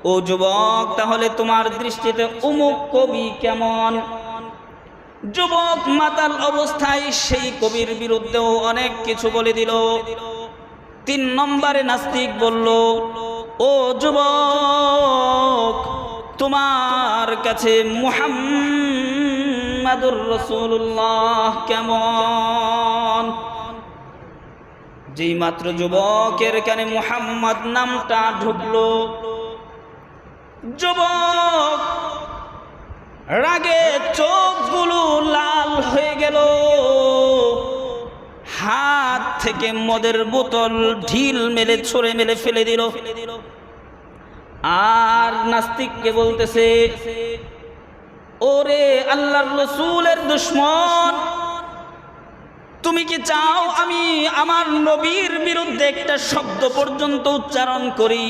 ও যুবক, তাহলে তোমার দৃষ্টিতে অমুক কবি কেমন? যুবক মাতাল অবস্থায় সেই কবির বিরুদ্ধেও অনেক কিছু বলে দিল। 3 নম্বরে নাস্তিক বলল, ও যুবক, তোমার কাছে মুহাম্মাদুর রাসূলুল্লাহ কেমন? যেই মাত্র যুবকের কানে মুহাম্মদ নামটা ঢুকলো, যুবক রাগে চোখগুলো লাল হয়ে গেল, হাত থেকে মদের বোতল ঢিল মেলে ছুঁড়ে মেলে ফেলে দিল। আর নাস্তিককে বলতেছে, ওরে আল্লাহর রাসূলের দুশমন, তুমি কি চাও আমি আমার নবীর বিরুদ্ধে একটা শব্দ পর্যন্ত উচ্চারণ করি?